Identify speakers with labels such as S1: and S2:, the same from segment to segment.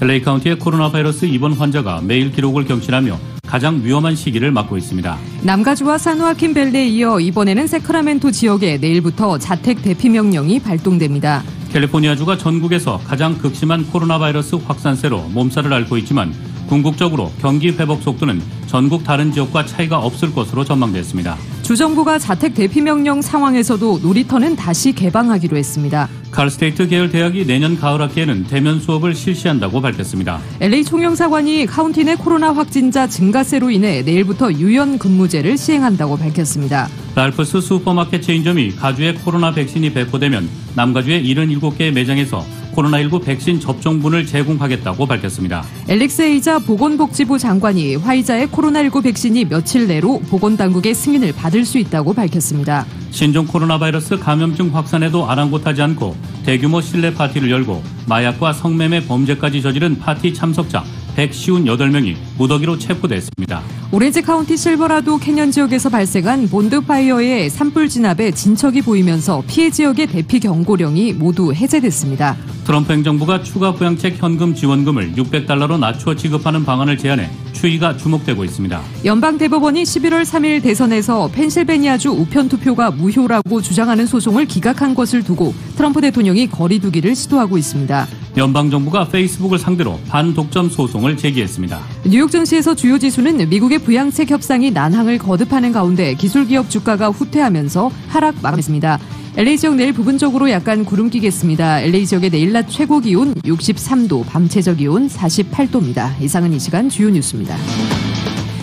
S1: LA 카운티의 코로나 바이러스 입원 환자가 매일 기록을 경신하며 가장 위험한 시기를 맞고 있습니다.
S2: 남가주와 산호아킨밸리에 이어 이번에는 세크라멘토 지역에 내일부터 자택 대피 명령이 발동됩니다.
S1: 캘리포니아주가 전국에서 가장 극심한 코로나 바이러스 확산세로 몸살을 앓고 있지만 궁극적으로 경기 회복 속도는 전국 다른 지역과 차이가 없을 것으로 전망됐습니다.
S2: 주정부가 자택 대피 명령 상황에서도 놀이터는 다시 개방하기로 했습니다.
S1: 칼스테이트 계열 대학이 내년 가을 학기에는 대면 수업을 실시한다고 밝혔습니다.
S2: LA 총영사관이 카운티 내 코로나 확진자 증가세로 인해 내일부터 유연 근무제를 시행한다고 밝혔습니다.
S1: 랄프스 슈퍼마켓 체인점이 가주에 코로나 백신이 배포되면 남가주의 77개의 매장에서 코로나19 백신 접종분을 제공하겠다고 밝혔습니다. 앨릭스
S2: 헤이자 보건복지부 장관이 화이자의 코로나19 백신이 며칠 내로 보건당국의 승인을 받을 수 있다고 밝혔습니다.
S1: 신종 코로나 바이러스 감염증 확산에도 아랑곳하지 않고 대규모 실내 파티를 열고 마약과 성매매 범죄까지 저지른 파티 참석자 158명이 무더기로 체포됐습니다.
S2: 오렌지 카운티 실버라도 캐년 지역에서 발생한 본드파이어의 산불 진압에 진척이 보이면서 피해 지역의 대피 경고령이 모두 해제됐습니다.
S1: 트럼프 행정부가 추가 부양책 현금 지원금을 $600로 낮춰 지급하는 방안을 제안해 추이가 주목되고 있습니다.
S2: 연방대법원이 11월 3일 대선에서 펜실베니아주 우편 투표가 무효라고 주장하는 소송을 기각한 것을 두고 트럼프 대통령이 거리두기를 시도하고 있습니다.
S1: 연방정부가 페이스북을 상대로 반독점 소송을 제기했습니다.
S2: 뉴욕 증시에서 주요 지수는 미국의 부양책 협상이 난항을 거듭하는 가운데 기술기업 주가가 후퇴하면서 하락 마감했습니다. LA 지역 내일 부분적으로 약간 구름 끼겠습니다. LA 지역의 내일 낮 최고 기온 63도, 밤 최저 기온 48도입니다. 이상은 이 시간 주요 뉴스입니다.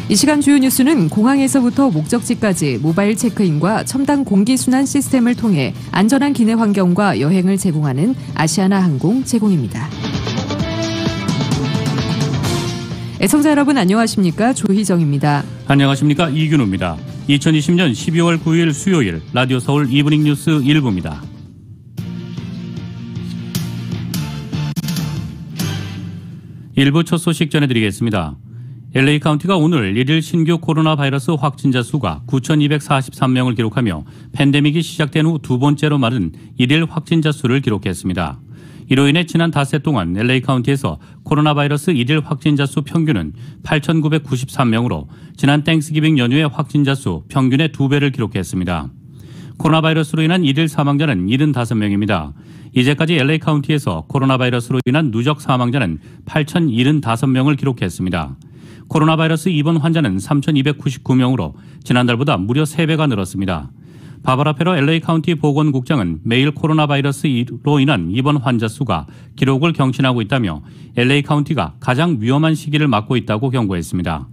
S2: 이 시간 주요 뉴스는 공항에서부터 목적지까지 모바일 체크인과 첨단 공기순환 시스템을 통해 안전한 기내 환경과 여행을 제공하는 아시아나항공 제공입니다. 애청자 여러분 안녕하십니까? 조희정입니다.
S1: 안녕하십니까? 이균우입니다. 2020년 12월 9일 수요일 라디오 서울 이브닝 뉴스 1부입니다. 일부 첫 소식 전해드리겠습니다. LA 카운티가 오늘 1일 신규 코로나 바이러스 확진자 수가 9,243명을 기록하며 팬데믹이 시작된 후 두 번째로 많은 1일 확진자 수를 기록했습니다. 이로 인해 지난 닷새 동안 LA 카운티에서 코로나 바이러스 1일 확진자 수 평균은 8,993명으로 지난 땡스기빙 연휴의 확진자 수 평균의 2배를 기록했습니다. 코로나 바이러스로 인한 1일 사망자는 75명입니다. 이제까지 LA 카운티에서 코로나 바이러스로 인한 누적 사망자는 8,075명을 기록했습니다. 코로나 바이러스 입원 환자는 3,299명으로 지난달보다 무려 3배가 늘었습니다. 바바라 페러 LA 카운티 보건국장은 매일 코로나 바이러스로 인한 입원 환자 수가 기록을 경신하고 있다며 LA 카운티가 가장 위험한 시기를 맞고 있다고 경고했습니다.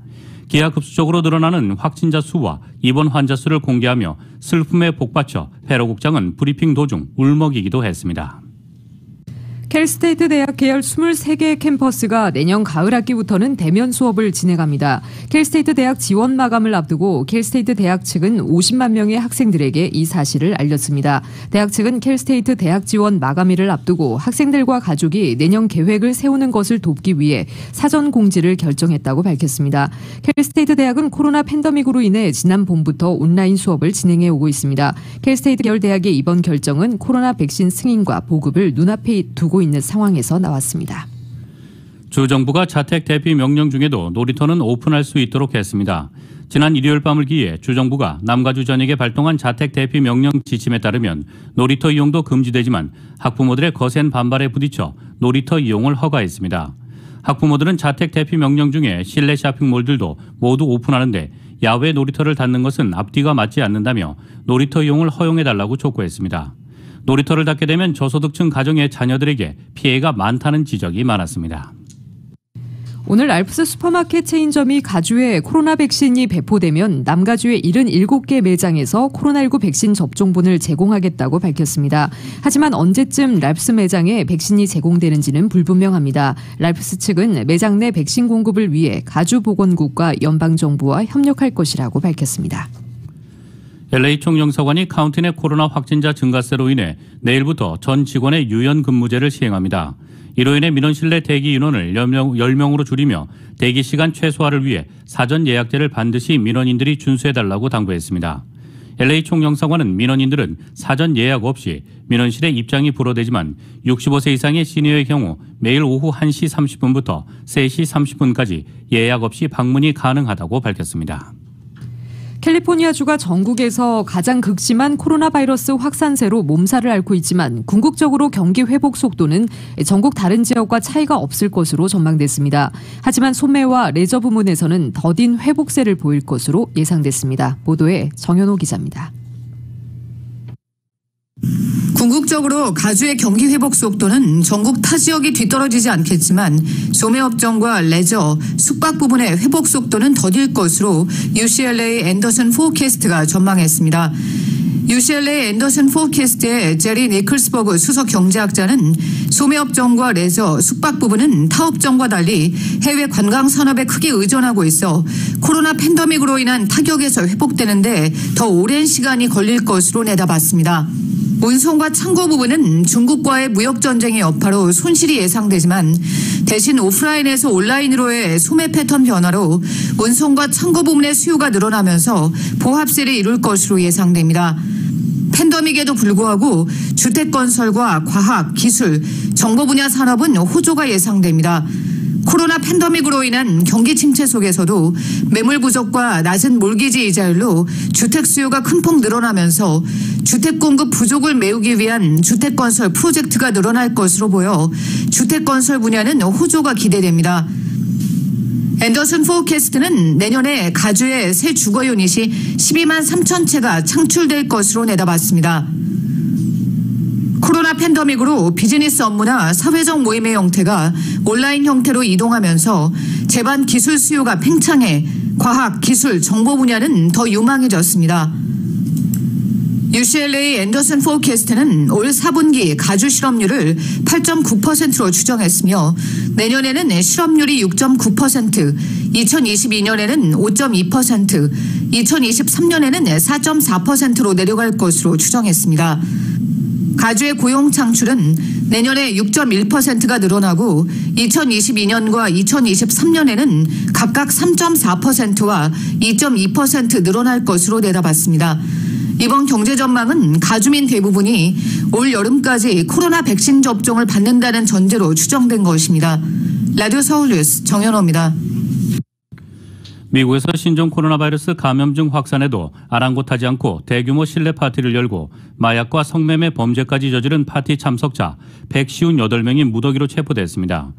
S1: 기하급수적으로 늘어나는 확진자 수와 입원 환자 수를 공개하며 슬픔에 복받쳐 페러 국장은 브리핑 도중 울먹이기도 했습니다.
S2: 캘스테이트 대학 계열 23개의 캠퍼스가 내년 가을 학기부터는 대면 수업을 진행합니다. 캘스테이트 대학 지원 마감을 앞두고 캘스테이트 대학 측은 50만 명의 학생들에게 이 사실을 알렸습니다. 대학 측은 캘스테이트 대학 지원 마감일을 앞두고 학생들과 가족이 내년 계획을 세우는 것을 돕기 위해 사전 공지를 결정했다고 밝혔습니다. 캘스테이트 대학은 코로나 팬데믹으로 인해 지난 봄부터 온라인 수업을 진행해 오고 있습니다. 캘스테이트 계열 대학의 이번 결정은 코로나 백신 승인과 보급을 눈앞에 두고 있는 상황에서 나왔습니다.
S1: 주 정부가 자택 대피 명령 중에도 놀이터는 오픈할 수 있도록 했습니다. 지난 일요일 밤을 기해 주 정부가 남가주 전역에 발동한 자택 대피 명령 지침에 따르면 놀이터 이용도 금지되지만 학부모들의 거센 반발에 부딪혀 놀이터 이용을 허가했습니다. 학부모들은 자택 대피 명령 중에 실내 쇼핑몰들도 모두 오픈하는데 야외 놀이터를 닫는 것은 앞뒤가 맞지 않는다며 놀이터 이용을 허용해달라고 촉구했습니다. 놀이터를 닫게 되면 저소득층 가정의 자녀들에게 피해가 많다는 지적이 많았습니다.
S2: 오늘 알프스 슈퍼마켓 체인점이 가주에 코로나 백신이 배포되면 남가주의 77개 매장에서 코로나19 백신 접종분을 제공하겠다고 밝혔습니다. 하지만 언제쯤 랄프스 매장에 백신이 제공되는지는 불분명합니다. 랄프스 측은 매장 내 백신 공급을 위해 가주보건국과 연방정부와 협력할 것이라고 밝혔습니다.
S1: LA 총영사관이 카운티 내 코로나 확진자 증가세로 인해 내일부터 전 직원의 유연 근무제를 시행합니다. 이로 인해 민원실 내 대기 인원을 10명으로 줄이며 대기 시간 최소화를 위해 사전 예약제를 반드시 민원인들이 준수해달라고 당부했습니다. LA 총영사관은 민원인들은 사전 예약 없이 민원실에 입장이 불어되지만 65세 이상의 시니어의 경우 매일 오후 1시 30분부터 3시 30분까지 예약 없이 방문이 가능하다고 밝혔습니다.
S2: 캘리포니아주가 전국에서 가장 극심한 코로나 바이러스 확산세로 몸살을 앓고 있지만 궁극적으로 경기 회복 속도는 전국 다른 지역과 차이가 없을 것으로 전망됐습니다. 하지만 소매와 레저 부문에서는 더딘 회복세를 보일 것으로 예상됐습니다. 보도에 정현호 기자입니다.
S3: 궁극적으로 가주의 경기 회복 속도는 전국 타 지역이 뒤떨어지지 않겠지만 소매업종과 레저, 숙박 부분의 회복 속도는 더딜 것으로 UCLA 앤더슨 포캐스트가 전망했습니다. UCLA 앤더슨 포캐스트의 제리 니클스버그 수석 경제학자는 소매업종과 레저, 숙박 부분은 타업종과 달리 해외 관광 산업에 크게 의존하고 있어 코로나 팬데믹으로 인한 타격에서 회복되는데 더 오랜 시간이 걸릴 것으로 내다봤습니다. 운송과 창고 부분은 중국과의 무역 전쟁의 여파로 손실이 예상되지만 대신 오프라인에서 온라인으로의 소매 패턴 변화로 운송과 창고 부문의 수요가 늘어나면서 보합세를 이룰 것으로 예상됩니다. 팬데믹에도 불구하고 주택건설과 과학, 기술, 정보 분야 산업은 호조가 예상됩니다. 코로나 팬데믹으로 인한 경기 침체 속에서도 매물 부족과 낮은 몰기지 이자율로 주택 수요가 큰 폭 늘어나면서 주택 공급 부족을 메우기 위한 주택 건설 프로젝트가 늘어날 것으로 보여 주택 건설 분야는 호조가 기대됩니다. 앤더슨 포캐스트는 내년에 가주의 새 주거 유닛이 12만 3천 채가 창출될 것으로 내다봤습니다. 코로나 팬데믹으로 비즈니스 업무나 사회적 모임의 형태가 온라인 형태로 이동하면서 제반 기술 수요가 팽창해 과학, 기술, 정보 분야는 더 유망해졌습니다. UCLA 앤더슨 포캐스트는 올 4분기 가주 실업률을 8.9%로 추정했으며 내년에는 실업률이 6.9%, 2022년에는 5.2%, 2023년에는 4.4%로 내려갈 것으로 추정했습니다. 가주의 고용 창출은 내년에 6.1%가 늘어나고 2022년과 2023년에는 각각 3.4%와 2.2% 늘어날 것으로 내다봤습니다. 이번 경제 전망은 가주민 대부분이 올 여름까지 코로나 백신 접종을 받는다는 전제로 추정된 것입니다. 라디오 서울뉴스 정현호입니다.
S1: 미국에서 신종 코로나 바이러스 감염증 확산에도 아랑곳하지 않고 대규모 실내 파티를 열고 마약과 성매매 범죄까지 저지른 파티 참석자 158명이 무더기로 체포됐습니다.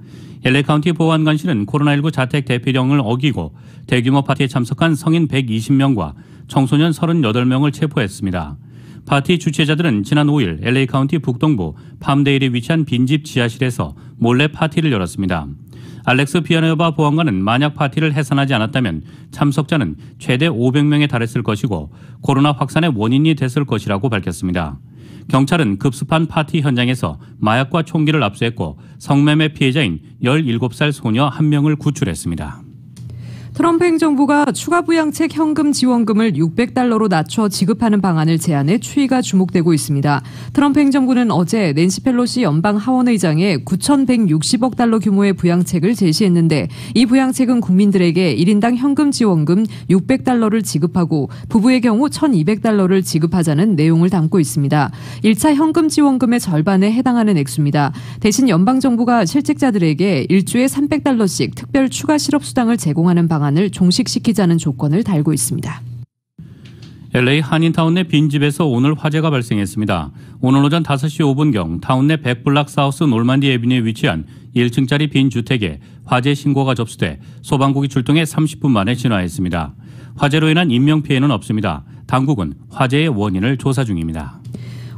S1: LA 카운티 보안관실은 코로나19 자택 대피령을 어기고 대규모 파티에 참석한 성인 120명과 청소년 38명을 체포했습니다. 파티 주최자들은 지난 5일 LA 카운티 북동부 팜데일에 위치한 빈집 지하실에서 몰래 파티를 열었습니다. 알렉스 비아네바 보안관은 만약 파티를 해산하지 않았다면 참석자는 최대 500명에 달했을 것이고 코로나 확산의 원인이 됐을 것이라고 밝혔습니다. 경찰은 급습한 파티 현장에서 마약과 총기를 압수했고 성매매 피해자인 17살 소녀 1명을 구출했습니다.
S2: 트럼프 행정부가 추가 부양책 현금 지원금을 $600로 낮춰 지급하는 방안을 제안해 추이가 주목되고 있습니다. 트럼프 행정부는 어제 낸시 펠로시 연방 하원의장에 $9,160억 규모의 부양책을 제시했는데 이 부양책은 국민들에게 1인당 현금 지원금 $600를 지급하고 부부의 경우 $1,200를 지급하자는 내용을 담고 있습니다. 1차 현금 지원금의 절반에 해당하는 액수입니다. 대신 연방정부가 실직자들에게 일주에 $300씩 특별 추가 실업수당을 제공하는 방안을 종식시키자는 조건을 달고 있습니다.
S1: LA 한인타운 내 빈집에서 오늘 화재가 발생했습니다. 오늘 오전 5시 5분경 타운 내 백블락 사우스 놀만디 애비뉴에 위치한 1층짜리 빈 주택에 화재 신고가 접수돼 소방국이 출동해 30분 만에 진화했습니다. 화재로 인한 인명피해는 없습니다. 당국은 화재의 원인을 조사 중입니다.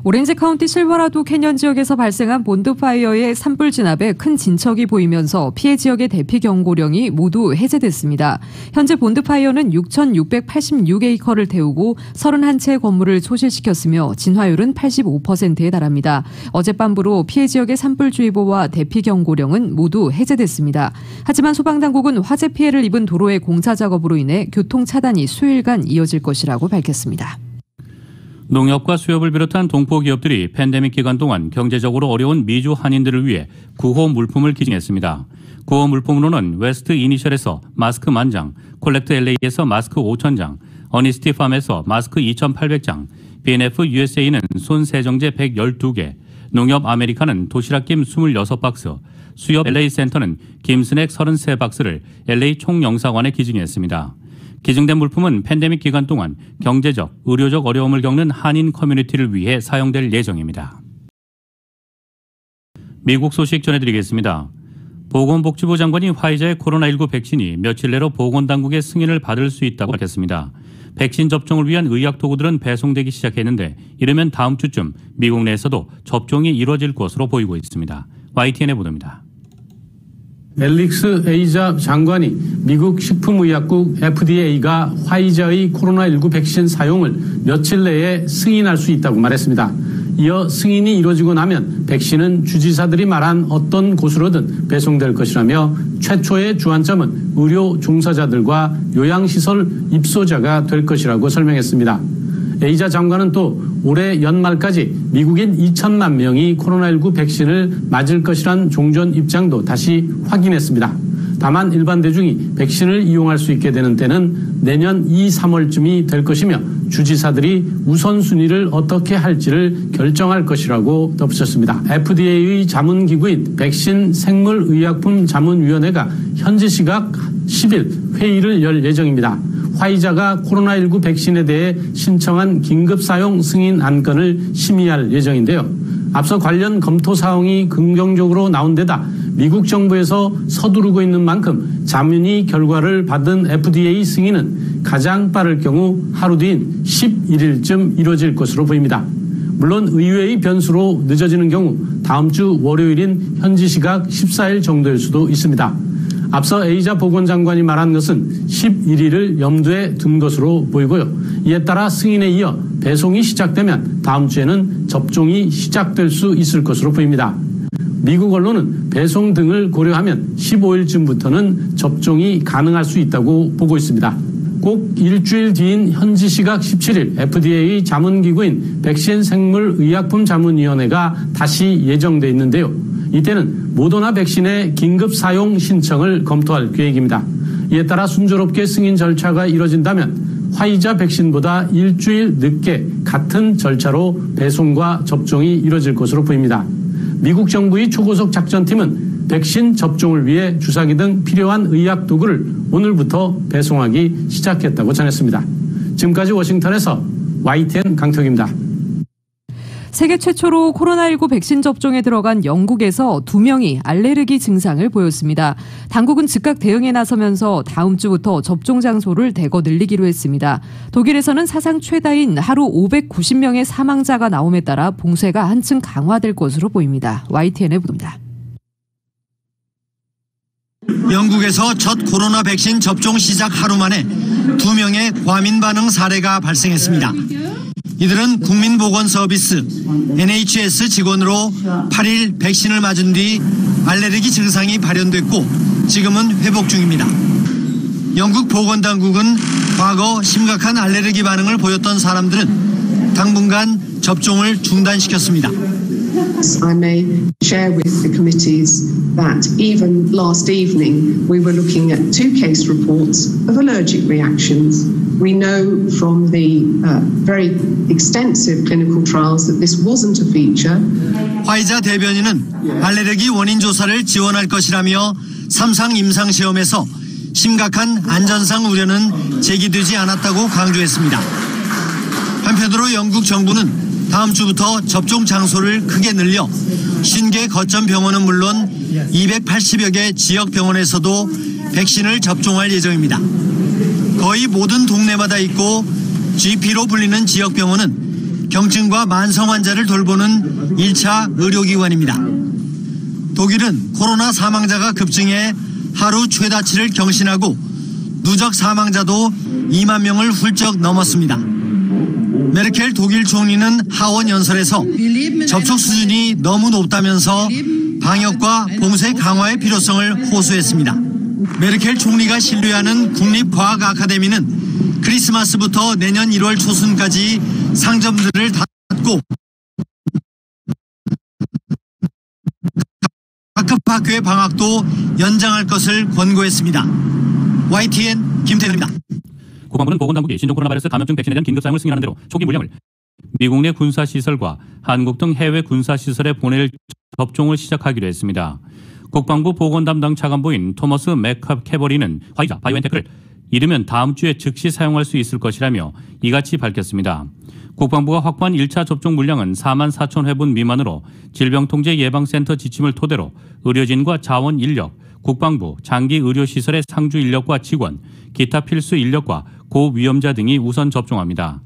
S2: 오렌지 카운티 실버라도 캐년 지역에서 발생한 본드파이어의 산불 진압에 큰 진척이 보이면서 피해 지역의 대피 경고령이 모두 해제됐습니다. 현재 본드파이어는 6,686에이커를 태우고 31채의 건물을 소실시켰으며 진화율은 85%에 달합니다. 어젯밤부로 피해 지역의 산불주의보와 대피 경고령은 모두 해제됐습니다. 하지만 소방당국은 화재 피해를 입은 도로의 공사 작업으로 인해 교통 차단이 수요일간 이어질 것이라고 밝혔습니다.
S1: 농협과 수협을 비롯한 동포 기업들이 팬데믹 기간 동안 경제적으로 어려운 미주 한인들을 위해 구호 물품을 기증했습니다. 구호 물품으로는 웨스트 이니셜에서 마스크 10,000장, 콜렉트 LA에서 마스크 5,000장, 어니스티팜에서 마스크 2,800장, BNF USA는 손 세정제 112개, 농협 아메리카는 도시락김 26박스, 수협 LA센터는 김스낵 33박스를 LA 총영사관에 기증했습니다. 기증된 물품은 팬데믹 기간 동안 경제적, 의료적 어려움을 겪는 한인 커뮤니티를 위해 사용될 예정입니다. 미국 소식 전해드리겠습니다. 보건복지부 장관이 화이자의 코로나19 백신이 며칠 내로 보건당국의 승인을 받을 수 있다고 밝혔습니다. 백신 접종을 위한 의약도구들은 배송되기 시작했는데 이르면 다음 주쯤 미국 내에서도 접종이 이루어질 것으로 보이고 있습니다. YTN의 보도입니다.
S4: 앨릭스 에이자 장관이 미국 식품의약국 FDA가 화이자의 코로나19 백신 사용을 며칠 내에 승인할 수 있다고 말했습니다. 이어 승인이 이루어지고 나면 백신은 주지사들이 말한 어떤 곳으로든 배송될 것이라며 최초의 주안점은 의료 종사자들과 요양시설 입소자가 될 것이라고 설명했습니다. 에이자 장관은 또 올해 연말까지 미국인 2천만 명이 코로나19 백신을 맞을 것이란 종전 입장도 다시 확인했습니다. 다만 일반 대중이 백신을 이용할 수 있게 되는 때는 내년 2, 3월쯤이 될 것이며 주지사들이 우선순위를 어떻게 할지를 결정할 것이라고 덧붙였습니다. FDA의 자문기구인 백신 생물의약품 자문위원회가 현지 시각 10일 회의를 열 예정입니다. 화이자가 코로나19 백신에 대해 신청한 긴급사용 승인 안건을 심의할 예정인데요. 앞서 관련 검토 사항이 긍정적으로 나온 데다 미국 정부에서 서두르고 있는 만큼 자문위 결과를 받은 FDA 승인은 가장 빠를 경우 하루 뒤인 11일쯤 이루어질 것으로 보입니다. 물론 의외의 변수로 늦어지는 경우 다음 주 월요일인 현지 시각 14일 정도일 수도 있습니다. 앞서 에이자 보건장관이 말한 것은 11일을 염두에 둔 것으로 보이고요. 이에 따라 승인에 이어 배송이 시작되면 다음 주에는 접종이 시작될 수 있을 것으로 보입니다. 미국 언론은 배송 등을 고려하면 15일쯤부터는 접종이 가능할 수 있다고 보고 있습니다. 꼭 일주일 뒤인 현지 시각 17일 FDA 자문기구인 백신 생물의약품 자문위원회가 다시 예정돼 있는데요. 이때는 모더나 백신의 긴급 사용 신청을 검토할 계획입니다. 이에 따라 순조롭게 승인 절차가 이뤄진다면 화이자 백신보다 일주일 늦게 같은 절차로 배송과 접종이 이뤄질 것으로 보입니다. 미국 정부의 초고속 작전팀은 백신 접종을 위해 주사기 등 필요한 의약 도구를 오늘부터 배송하기 시작했다고 전했습니다. 지금까지 워싱턴에서 YTN 강태욱입니다.
S2: 세계 최초로 코로나19 백신 접종에 들어간 영국에서 2명이 알레르기 증상을 보였습니다. 당국은 즉각 대응에 나서면서 다음 주부터 접종 장소를 대거 늘리기로 했습니다. 독일에서는 사상 최다인 하루 590명의 사망자가 나옴에 따라 봉쇄가 한층 강화될 것으로 보입니다. YTN의 보도입니다.
S5: 영국에서 첫 코로나 백신 접종 시작 하루 만에 2명의 과민 반응 사례가 발생했습니다. 이들은 국민보건서비스 NHS 직원으로 8일 백신을 맞은 뒤 알레르기 증상이 발현됐고 지금은 회복 중입니다. 영국 보건당국은 과거 심각한 알레르기 반응을 보였던 사람들은 당분간 접종을 중단시켰습니다.
S6: I may share with the committees that even last evening we were looking at 2 case reports of allergic reactions. We know from the very extensive clinical trials that this wasn't a feature.
S5: 화이자 대변인은 알레르기 원인 조사를 지원할 것이라며 3상 임상시험에서 심각한 안전상 우려는 제기되지 않았다고 강조했습니다. 한편으로 영국 정부는 다음 주부터 접종 장소를 크게 늘려 50개 거점 병원은 물론 280여 개 지역 병원에서도 백신을 접종할 예정입니다. 거의 모든 동네마다 있고 GP로 불리는 지역 병원은 경증과 만성 환자를 돌보는 1차 의료기관입니다. 독일은 코로나 사망자가 급증해 하루 최다치를 경신하고 누적 사망자도 2만 명을 훌쩍 넘었습니다. 메르켈 독일 총리는 하원 연설에서 접촉 수준이 너무 높다면서 방역과 봉쇄 강화의 필요성을 호소했습니다. 메르켈 총리가 신뢰하는 국립과학아카데미는 크리스마스부터 내년 1월 초순까지 상점들을 닫고 각 학교의 방학도 연장할 것을 권고했습니다. YTN 김태현입니다.
S1: 국방부는 보건당국이 신종 코로나 바이러스 감염증 백신에 대한 긴급 사용을 승인하는 대로 초기 물량을 미국 내 군사시설과 한국 등 해외 군사시설에 보낼 접종을 시작하기로 했습니다. 국방부 보건 담당 차관보인 토머스 맥캐버리는 화이자 바이오엔테크를 이르면 다음 주에 즉시 사용할 수 있을 것이라며 이같이 밝혔습니다. 국방부가 확보한 1차 접종 물량은 4만 4천 회분 미만으로 질병통제예방센터 지침을 토대로 의료진과 자원 인력, 국방부 장기 의료시설의 상주 인력과 직원, 기타 필수 인력과 고위험자 등이 우선 접종합니다.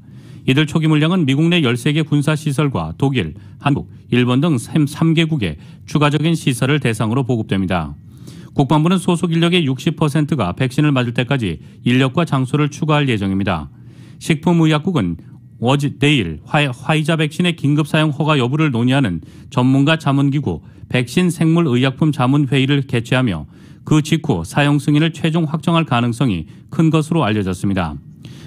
S1: 이들 초기 물량은 미국 내 13개 군사시설과 독일, 한국, 일본 등 3개국의 추가적인 시설을 대상으로 보급됩니다. 국방부는 소속 인력의 60%가 백신을 맞을 때까지 인력과 장소를 추가할 예정입니다. 식품의약국은 내일 화이자 백신의 긴급 사용 허가 여부를 논의하는 전문가 자문기구 백신 생물의약품 자문회의를 개최하며 그 직후 사용 승인을 최종 확정할 가능성이 큰 것으로 알려졌습니다.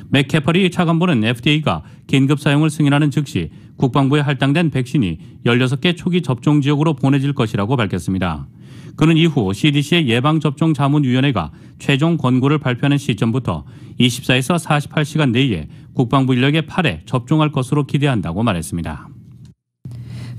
S1: 맥캐퍼리 차관보는 FDA가 긴급 사용을 승인하는 즉시 국방부에 할당된 백신이 16개 초기 접종 지역으로 보내질 것이라고 밝혔습니다. 그는 이후 CDC의 예방접종자문위원회가 최종 권고를 발표하는 시점부터 24에서 48시간 내에 국방부 인력의 8회 접종할 것으로 기대한다고 말했습니다.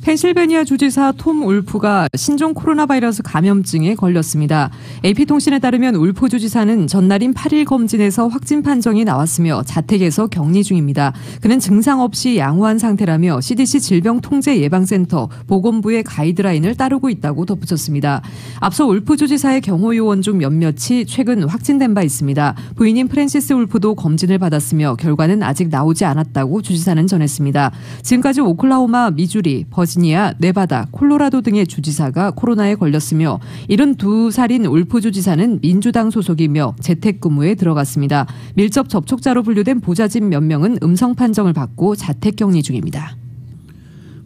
S2: 펜실베니아 주지사 톰 울프가 신종 코로나 바이러스 감염증에 걸렸습니다. AP통신에 따르면 울프 주지사는 전날인 8일 검진에서 확진 판정이 나왔으며 자택에서 격리 중입니다. 그는 증상 없이 양호한 상태라며 CDC 질병통제예방센터 보건부의 가이드라인을 따르고 있다고 덧붙였습니다. 앞서 울프 주지사의 경호 요원 중 몇몇이 최근 확진된 바 있습니다. 부인인 프랜시스 울프도 검진을 받았으며 결과는 아직 나오지 않았다고 주지사는 전했습니다. 지금까지 오클라호마, 미주리, 버지니아, 네바다, 콜로라도 등의 주지사가 코로나에 걸렸으며 72살인 울프 주지사는 민주당 소속이며 재택근무에 들어갔습니다. 밀접 접촉자로 분류된 보좌진 몇 명은 음성 판정을 받고 자택격리 중입니다.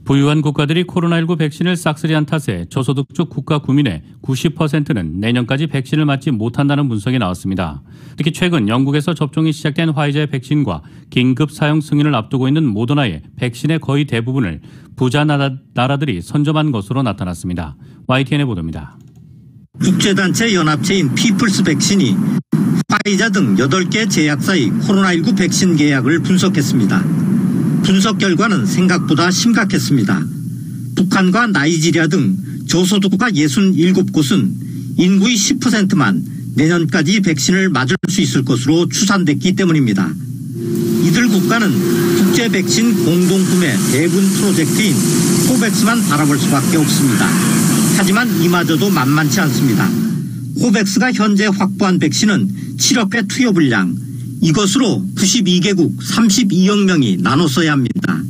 S1: 부유한 국가들이 코로나19 백신을 싹쓸이한 탓에 저소득층 국가 국민의 90%는 내년까지 백신을 맞지 못한다는 분석이 나왔습니다. 특히 최근 영국에서 접종이 시작된 화이자의 백신과 긴급 사용 승인을 앞두고 있는 모더나의 백신의 거의 대부분을 부자 나라들이 선점한 것으로 나타났습니다. YTN의 보도입니다.
S5: 국제단체 연합체인 피플스 백신이 화이자 등 8개 제약사의 코로나19 백신 계약을 분석했습니다. 분석 결과는 생각보다 심각했습니다. 북한과 나이지리아 등 저소득국가 67곳은 인구의 10%만 내년까지 백신을 맞을 수 있을 것으로 추산됐기 때문입니다. 이들 국가는 국제 백신 공동구매 대분 프로젝트인 코백스만 바라볼 수밖에 없습니다. 하지만 이마저도 만만치 않습니다. 코백스가 현재 확보한 백신은 7억 회 투여 분량, 이것으로 92개국 32억 명이 나눠 써야 합니다.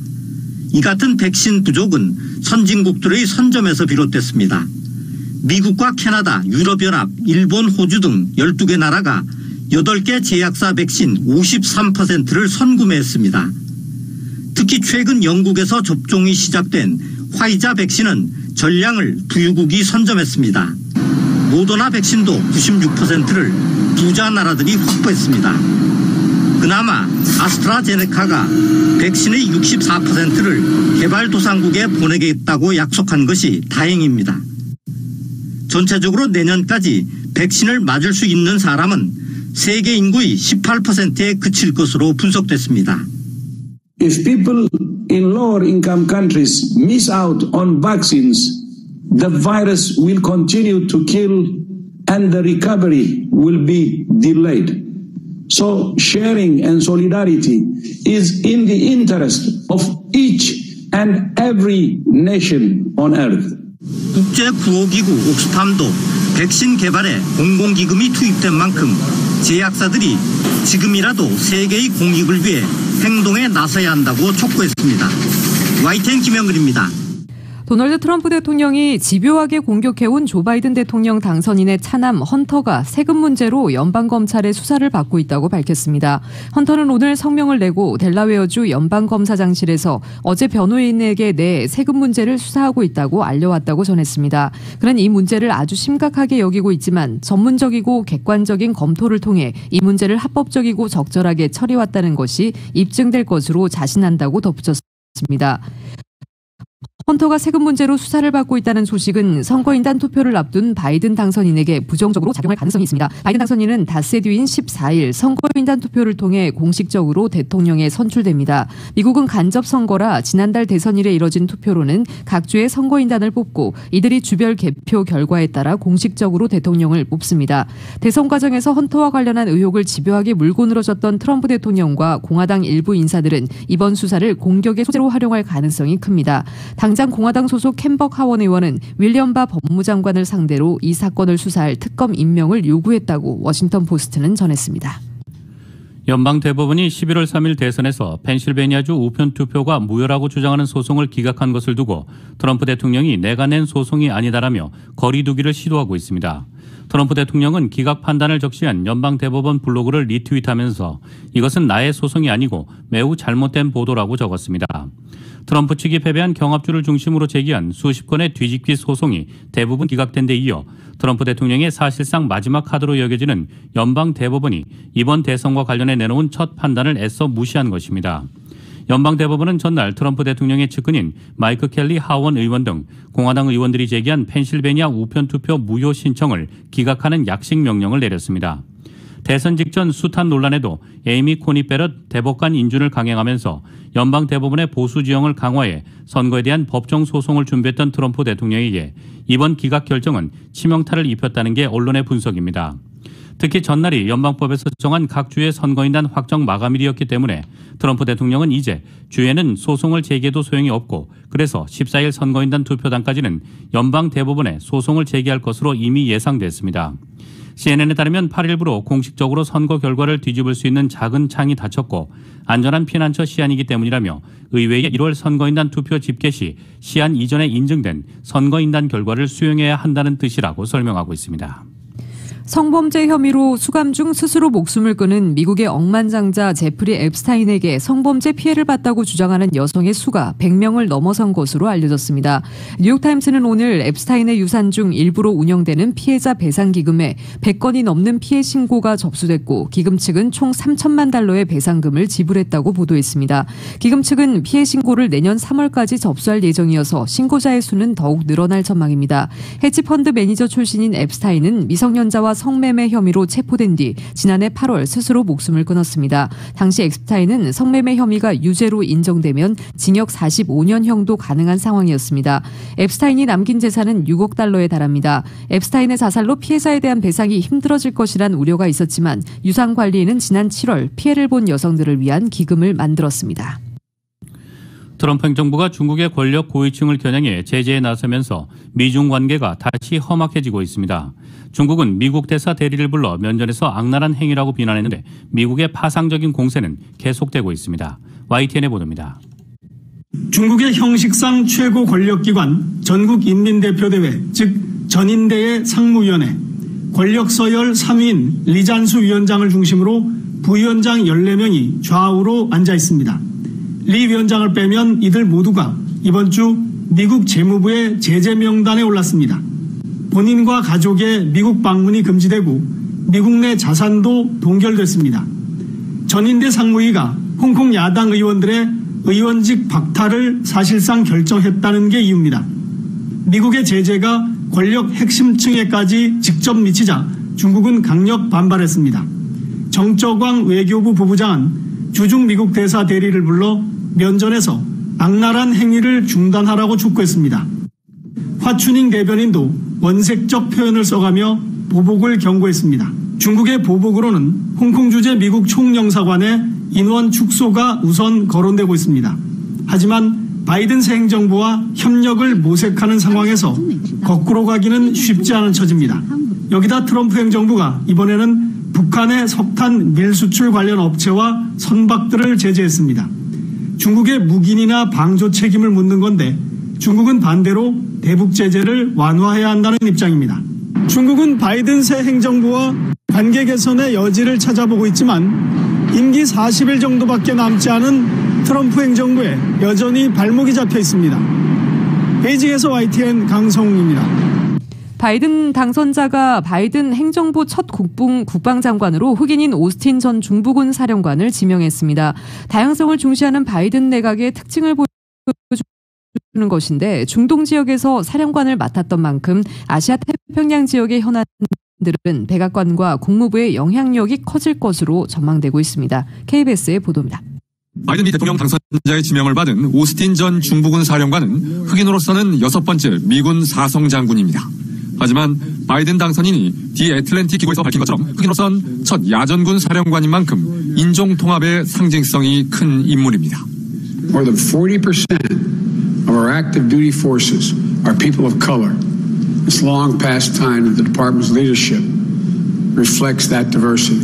S5: 이 같은 백신 부족은 선진국들의 선점에서 비롯됐습니다. 미국과 캐나다, 유럽연합, 일본, 호주 등 12개 나라가 8개 제약사 백신 53%를 선구매했습니다. 특히 최근 영국에서 접종이 시작된 화이자 백신은 전량을 부유국이 선점했습니다. 모더나 백신도 96%를 부자 나라들이 확보했습니다. 그나마 아스트라제네카가 백신의 64%를 개발도상국에 보내겠다고 약속한 것이 다행입니다. 전체적으로 내년까지 백신을 맞을 수 있는 사람은 세계 인구의 18%에 그칠 것으로 분석됐습니다.
S7: If people in lower income countries miss out on vaccines, the virus will continue to kill and the recovery will be delayed. So sharing and solidarity is in the interest of each and every nation on earth.
S5: 국제구호기구 옥스팜도 백신 개발에 공공기금이 투입된 만큼 제약사들이 지금이라도 세계의 공익을 위해 행동에 나서야 한다고 촉구했습니다. YTN 김영근입니다.
S2: 도널드 트럼프 대통령이 집요하게 공격해온 조 바이든 대통령 당선인의 차남 헌터가 세금 문제로 연방검찰의 수사를 받고 있다고 밝혔습니다. 헌터는 오늘 성명을 내고 델라웨어주 연방검사장실에서 어제 변호인에게 내 세금 문제를 수사하고 있다고 알려왔다고 전했습니다. 그는 이 문제를 아주 심각하게 여기고 있지만 전문적이고 객관적인 검토를 통해 이 문제를 합법적이고 적절하게 처리해왔다는 것이 입증될 것으로 자신한다고 덧붙였습니다. 헌터가 세금 문제로 수사를 받고 있다는 소식은 선거인단 투표를 앞둔 바이든 당선인에게 부정적으로 작용할 가능성이 있습니다. 바이든 당선인은 닷새 뒤인 14일 선거인단 투표를 통해 공식적으로 대통령에 선출됩니다. 미국은 간접 선거라 지난달 대선일에 이뤄진 투표로는 각 주의 선거인단을 뽑고 이들이 주별 개표 결과에 따라 공식적으로 대통령을 뽑습니다. 대선 과정에서 헌터와 관련한 의혹을 집요하게 물고 늘어졌던 트럼프 대통령과 공화당 일부 인사들은 이번 수사를 공격의 소재로 활용할 가능성이 큽니다. 당장 공화당 소속 캔벅 하원 의원은 윌리엄 바 법무장관을 상대로 이 사건을 수사할 특검 임명을 요구했다고 워싱턴 포스트는 전했습니다.
S1: 연방대법원이 11월 3일 대선에서 펜실베니아주 우편 투표가 무효라고 주장하는 소송을 기각한 것을 두고 트럼프 대통령이 내가 낸 소송이 아니다라며 거리두기를 시도하고 있습니다. 트럼프 대통령은 기각 판단을 적시한 연방대법원 블로그를 리트윗하면서 이것은 나의 소송이 아니고 매우 잘못된 보도라고 적었습니다. 트럼프 측이 패배한 경합주를 중심으로 제기한 수십 건의 뒤집기 소송이 대부분 기각된 데 이어 트럼프 대통령의 사실상 마지막 카드로 여겨지는 연방대법원이 이번 대선과 관련해 내놓은 첫 판단을 애써 무시한 것입니다. 연방대법원은 전날 트럼프 대통령의 측근인 마이크 켈리 하원 의원 등 공화당 의원들이 제기한 펜실베니아 우편투표 무효 신청을 기각하는 약식 명령을 내렸습니다. 대선 직전 숱한 논란에도 에이미 코니 베럿 대법관 인준을 강행하면서 연방대법원의 보수 지형을 강화해 선거에 대한 법정 소송을 준비했던 트럼프 대통령에게 이번 기각 결정은 치명타를 입혔다는 게 언론의 분석입니다. 특히 전날이 연방법에서 정한 각 주의 선거인단 확정 마감일이었기 때문에 트럼프 대통령은 이제 주에는 소송을 제기해도 소용이 없고 그래서 14일 선거인단 투표단까지는 연방대법원에 소송을 제기할 것으로 이미 예상됐습니다. CNN에 따르면 8일부로 공식적으로 선거 결과를 뒤집을 수 있는 작은 창이 닫혔고 안전한 피난처 시한이기 때문이라며 의회의 1월 선거인단 투표 집계 시 시한 이전에 인증된 선거인단 결과를 수용해야 한다는 뜻이라고 설명하고 있습니다.
S2: 성범죄 혐의로 수감 중 스스로 목숨을 끊은 미국의 억만장자 제프리 앱스타인에게 성범죄 피해를 봤다고 주장하는 여성의 수가 100명을 넘어선 것으로 알려졌습니다. 뉴욕타임스는 오늘 앱스타인의 유산 중 일부로 운영되는 피해자 배상기금에 100건이 넘는 피해 신고가 접수됐고 기금 측은 총 3천만 달러의 배상금을 지불했다고 보도했습니다. 기금 측은 피해 신고를 내년 3월까지 접수할 예정이어서 신고자의 수는 더욱 늘어날 전망입니다. 헤지펀드 매니저 출신인 앱스타인은 미성년자와 성매매 혐의로 체포된 뒤 지난해 8월 스스로 목숨을 끊었습니다. 당시 앱스타인은 성매매 혐의가 유죄로 인정되면 징역 45년형도 가능한 상황이었습니다. 앱스타인이 남긴 재산은 6억 달러에 달합니다. 앱스타인의 자살로 피해자에 대한 배상이 힘들어질 것이란 우려가 있었지만 유상관리인은 지난 7월 피해를 본 여성들을 위한 기금을 만들었습니다.
S1: 트럼프 행정부가 중국의 권력 고위층을 겨냥해 제재에 나서면서 미중 관계가 다시 험악해지고 있습니다. 중국은 미국 대사 대리를 불러 면전에서 악랄한 행위라고 비난했는데 미국의 파상적인 공세는 계속되고 있습니다. YTN의 보도입니다.
S8: 중국의 형식상 최고 권력기관 전국인민대표대회 즉 전인대의 상무위원회 권력서열 3위인 리잔수 위원장을 중심으로 부위원장 14명이 좌우로 앉아 있습니다. 리 위원장을 빼면 이들 모두가 이번 주 미국 재무부의 제재 명단에 올랐습니다. 본인과 가족의 미국 방문이 금지되고 미국 내 자산도 동결됐습니다. 전인대 상무위가 홍콩 야당 의원들의 의원직 박탈을 사실상 결정했다는 게 이유입니다. 미국의 제재가 권력 핵심층에까지 직접 미치자 중국은 강력 반발했습니다. 정쩌광 외교부 부부장은 주중 미국 대사 대리를 불러 면전에서 악랄한 행위를 중단하라고 촉구했습니다. 화춘잉 대변인도 원색적 표현을 써가며 보복을 경고했습니다. 중국의 보복으로는 홍콩 주재 미국 총영사관의 인원 축소가 우선 거론되고 있습니다. 하지만 바이든 새 행정부와 협력을 모색하는 상황에서 거꾸로 가기는 쉽지 않은 처지입니다. 여기다 트럼프 행정부가 이번에는 북한의 석탄 밀수출 관련 업체와 선박들을 제재했습니다. 중국의 묵인이나 방조 책임을 묻는 건데 중국은 반대로 대북 제재를 완화해야 한다는 입장입니다. 중국은 바이든 새 행정부와 관계 개선의 여지를 찾아보고 있지만 임기 40일 정도밖에 남지 않은 트럼프 행정부에 여전히 발목이 잡혀 있습니다. 베이징에서 YTN 강성웅입니다.
S2: 바이든 당선자가 바이든 행정부 첫 국방장관으로 흑인인 오스틴 전 중부군 사령관을 지명했습니다. 다양성을 중시하는 바이든 내각의 특징을 보여주는 것인데 중동 지역에서 사령관을 맡았던 만큼 아시아 태평양 지역의 현안들은 백악관과 국무부의 영향력이 커질 것으로 전망되고 있습니다. KBS의 보도입니다.
S9: 바이든 미 대통령 당선자의 지명을 받은 오스틴 전 중부군 사령관은 흑인으로서는 6번째 미군 사성 장군입니다. 하지만 바이든 당선인이 디 애틀랜틱 기고에서 밝힌 것처럼 흑인으로선 첫 야전군 사령관인 만큼 인종 통합의 상징성이 큰 인물입니다.
S10: More than 40% of our active duty forces are people of color. It's long past time that the department's leadership reflects that diversity.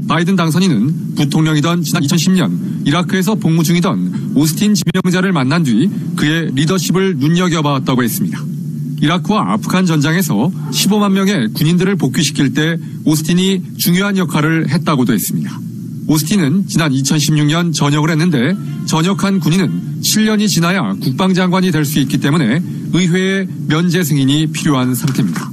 S9: 바이든 당선인은 부통령이던 지난 2010년 이라크에서 복무 중이던 오스틴 지명자를 만난 뒤 그의 리더십을 눈여겨봤다고 했습니다. 이라크와 아프간 전장에서 15만 명의 군인들을 복귀시킬 때 오스틴이 중요한 역할을 했다고도 했습니다. 오스틴은 지난 2016년 전역을 했는데 전역한 군인은 7년이 지나야 국방장관이 될 수 있기 때문에 의회의 면제 승인이 필요한 상태입니다.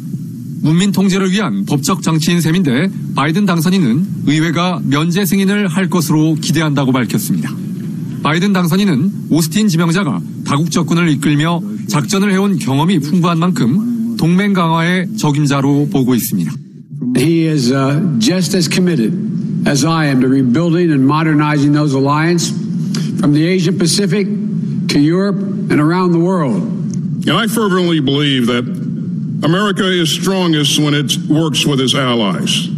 S9: 문민 통제를 위한 법적 장치인 셈인데 바이든 당선인은 의회가 면제 승인을 할 것으로 기대한다고 밝혔습니다. 바이든 당선인은 오스틴 지명자가 다국적군을 이끌며 작전을 해온 경험이 풍부한 만큼 동맹 강화의 적임자로 보고 있습니다.
S10: He is just as committed as I am to rebuilding and modernizing those alliances from the Asia Pacific to Europe and around the world.
S11: And I fervently believe that America is strongest when it works with its allies.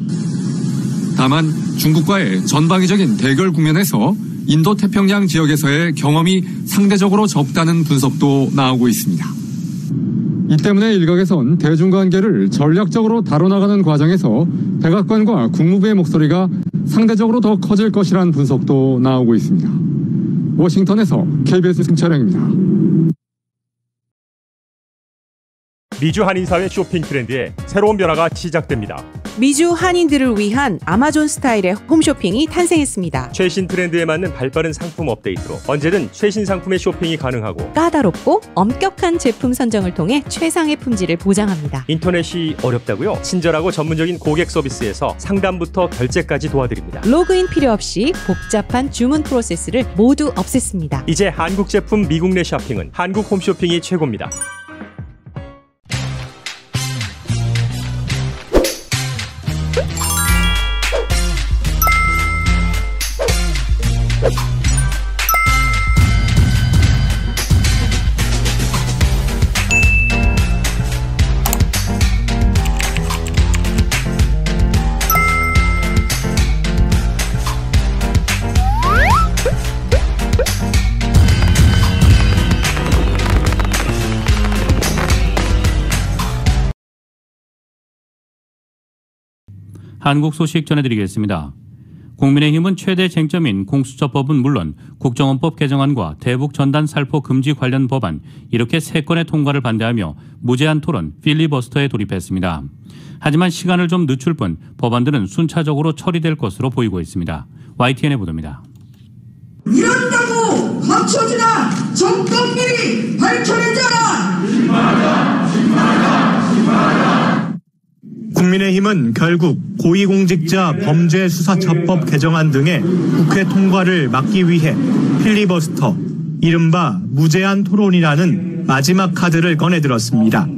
S9: 다만 중국과의 전방위적인 대결 국면에서 인도 태평양 지역에서의 경험이 상대적으로 적다는 분석도 나오고 있습니다.
S12: 이 때문에 일각에선 대중관계를 전략적으로 다뤄나가는 과정에서 백악관과 국무부의 목소리가 상대적으로 더 커질 것이라는 분석도 나오고 있습니다. 워싱턴에서 KBS 승철영입니다.
S13: 미주 한인사회 쇼핑 트렌드에 새로운 변화가 시작됩니다.
S14: 미주 한인들을 위한 아마존 스타일의 홈쇼핑이 탄생했습니다.
S13: 최신 트렌드에 맞는 발빠른 상품 업데이트로 언제든 최신 상품의 쇼핑이 가능하고
S14: 까다롭고 엄격한 제품 선정을 통해 최상의 품질을 보장합니다.
S13: 인터넷이 어렵다고요? 친절하고 전문적인 고객 서비스에서 상담부터 결제까지 도와드립니다.
S14: 로그인 필요 없이 복잡한 주문 프로세스를 모두 없앴습니다.
S13: 이제 한국 제품 미국 내 쇼핑은 한국 홈쇼핑이 최고입니다.
S1: 한국 소식 전해드리겠습니다. 국민의힘은 최대 쟁점인 공수처법은 물론 국정원법 개정안과 대북 전단 살포 금지 관련 법안 이렇게 3건의 통과를 반대하며 무제한 토론 필리버스터에 돌입했습니다. 하지만 시간을 좀 늦출 뿐 법안들은 순차적으로 처리될 것으로 보이고 있습니다. YTN의 보도입니다.
S15: 이런다고 감춰지나 정권끼리 밝혀내잖아.
S8: 국민의힘은 결국 고위공직자 범죄수사처법 개정안 등의 국회 통과를 막기 위해 필리버스터, 이른바 무제한 토론이라는 마지막 카드를 꺼내들었습니다.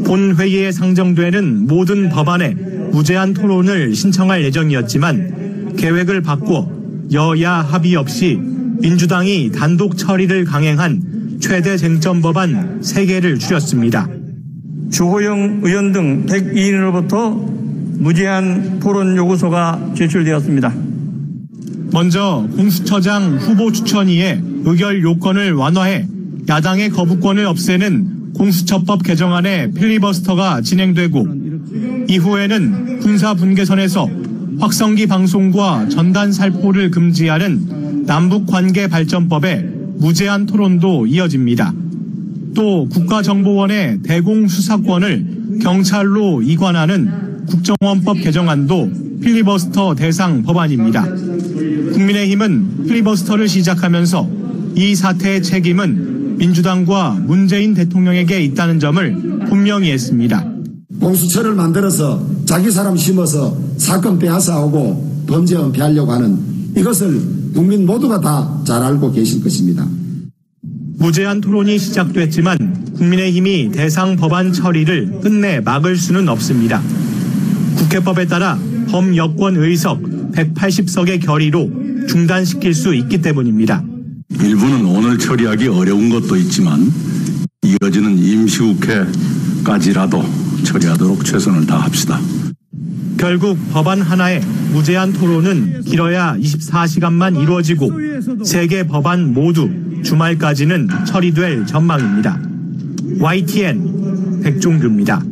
S8: 본회의에 상정되는 모든 법안에 무제한 토론을 신청할 예정이었지만 계획을 바꿔 여야 합의 없이 민주당이 단독 처리를 강행한 최대 쟁점 법안 3개를 줄였습니다.
S16: 주호영 의원 등 102인으로부터 무제한 토론 요구서가 제출되었습니다.
S8: 먼저 공수처장 후보 추천위에 의결 요건을 완화해 야당의 거부권을 없애는 공수처법 개정안의 필리버스터가 진행되고 이후에는 군사분계선에서 확성기 방송과 전단 살포를 금지하는 남북관계발전법의 무제한 토론도 이어집니다. 또 국가정보원의 대공수사권을 경찰로 이관하는 국정원법 개정안도 필리버스터 대상 법안입니다. 국민의힘은 필리버스터를 시작하면서 이 사태의 책임은 민주당과 문재인 대통령에게 있다는 점을 분명히 했습니다.
S17: 공수처를 만들어서 자기 사람 심어서 사건 빼앗아오고 범죄 은폐하려고 하는 이것을 국민 모두가 다 잘 알고 계실 것입니다.
S18: 무제한 토론이 시작됐지만 국민의힘이 대상 법안 처리를 끝내 막을 수는 없습니다. 국회법에 따라 범여권 의석 180석의 결의로 중단시킬 수 있기 때문입니다.
S19: 일부는 오늘 처리하기 어려운 것도 있지만 이어지는 임시국회까지라도 처리하도록 최선을 다합시다.
S18: 결국 법안 하나에 무제한 토론은 길어야 24시간만 이루어지고 3개 법안 모두 주말까지는 처리될 전망입니다. YTN 백종규입니다.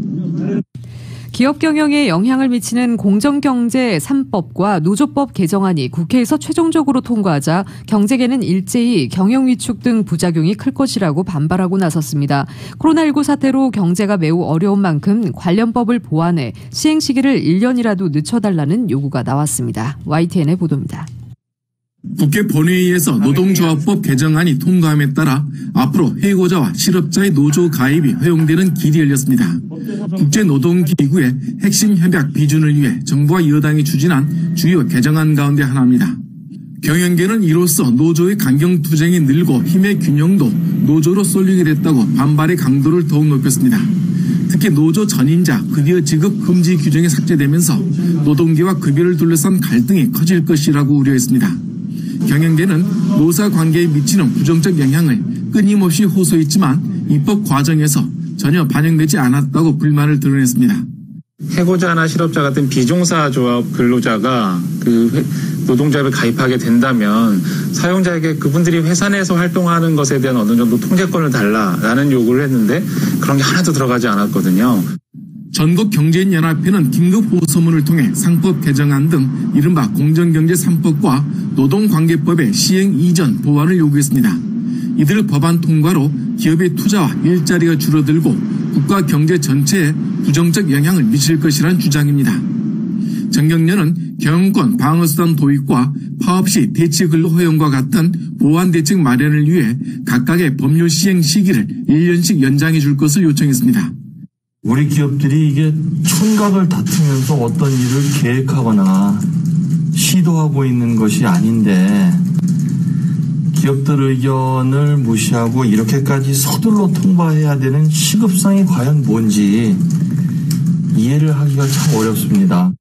S2: 기업 경영에 영향을 미치는 공정경제 3법과 노조법 개정안이 국회에서 최종적으로 통과하자 경제계는 일제히 경영위축 등 부작용이 클 것이라고 반발하고 나섰습니다. 코로나19 사태로 경제가 매우 어려운 만큼 관련 법을 보완해 시행 시기를 1년이라도 늦춰달라는 요구가 나왔습니다. YTN의 보도입니다.
S20: 국회 본회의에서 노동조합법 개정안이 통과함에 따라 앞으로 해고자와 실업자의 노조 가입이 허용되는 길이 열렸습니다. 국제노동기구의 핵심 협약 비준을 위해 정부와 여당이 추진한 주요 개정안 가운데 하나입니다. 경영계는 이로써 노조의 강경투쟁이 늘고 힘의 균형도 노조로 쏠리게 됐다고 반발의 강도를 더욱 높였습니다. 특히 노조 전임자 급여 지급 금지 규정이 삭제되면서 노동계와 급여를 둘러싼 갈등이 커질 것이라고 우려했습니다. 경영계는 노사관계에 미치는 부정적 영향을 끊임없이 호소했지만 입법 과정에서 전혀 반영되지 않았다고 불만을 드러냈습니다.
S21: 해고자나 실업자 같은 비종사 조합 근로자가 노동조합에 가입하게 된다면 사용자에게 그분들이 회사 내에서 활동하는 것에 대한 어느 정도 통제권을 달라라는 요구를 했는데 그런 게 하나도 들어가지 않았거든요.
S20: 전국경제인연합회는 긴급호소문을 통해 상법 개정안 등 이른바 공정경제 3법과 노동관계법의 시행 이전 보완을 요구했습니다. 이들 법안 통과로 기업의 투자와 일자리가 줄어들고 국가 경제 전체에 부정적 영향을 미칠 것이라는 주장입니다. 정경련은 경영권 방어수단 도입과 파업 시 대체근로 허용과 같은 보완 대책 마련을 위해 각각의 법률 시행 시기를 1년씩 연장해 줄 것을 요청했습니다.
S22: 우리 기업들이 이게 촌각을 다투면서 어떤 일을 계획하거나 시도하고 있는 것이 아닌데 기업들 의견을 무시하고 이렇게까지 서둘러 통과해야 되는 시급성이 과연 뭔지 이해를 하기가 참 어렵습니다.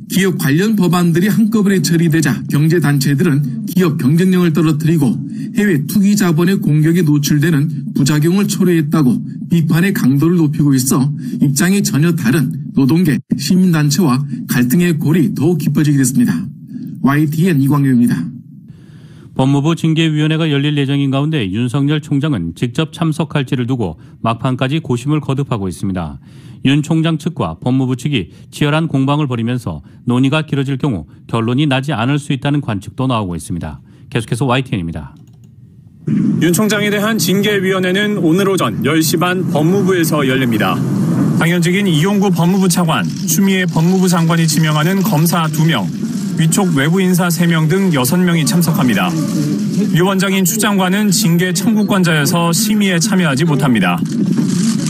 S20: 기업 관련 법안들이 한꺼번에 처리되자 경제단체들은 기업 경쟁력을 떨어뜨리고 해외 투기 자본의 공격에 노출되는 부작용을 초래했다고 비판의 강도를 높이고 있어 입장이 전혀 다른 노동계, 시민단체와 갈등의 골이 더욱 깊어지게 됐습니다. YTN 이광규입니다.
S1: 법무부 징계위원회가 열릴 예정인 가운데 윤석열 총장은 직접 참석할지를 두고 막판까지 고심을 거듭하고 있습니다. 윤 총장 측과 법무부 측이 치열한 공방을 벌이면서 논의가 길어질 경우 결론이 나지 않을 수 있다는 관측도 나오고 있습니다. 계속해서 YTN입니다.
S23: 윤 총장에 대한 징계위원회는 오늘 오전 10시 반 법무부에서 열립니다. 당연직인 이용구 법무부 차관, 추미애 법무부 장관이 지명하는 검사 2명, 위촉 외부 인사 3명 등 6명이 참석합니다. 위원장인 추 장관은 징계 청구권자여서 심의에 참여하지 못합니다.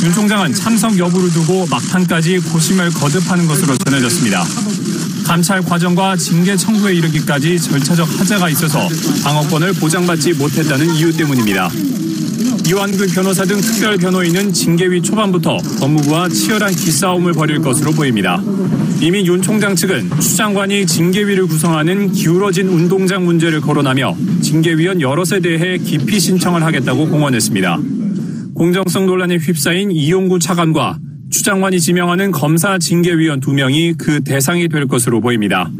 S23: 윤 총장은 참석 여부를 두고 막판까지 고심을 거듭하는 것으로 전해졌습니다. 감찰 과정과 징계 청구에 이르기까지 절차적 하자가 있어서 방어권을 보장받지 못했다는 이유 때문입니다. 이완규 변호사 등 특별 변호인은 징계위 초반부터 법무부와 치열한 기싸움을 벌일 것으로 보입니다. 이미 윤 총장 측은 추 장관이 징계위를 구성하는 기울어진 운동장 문제를 거론하며 징계위원 여럿에 대해 기피 신청을 하겠다고 공언했습니다. 공정성 논란에 휩싸인 이용구 차관과 추 장관이 지명하는 검사 징계위원 2명이 그 대상이 될 것으로 보입니다.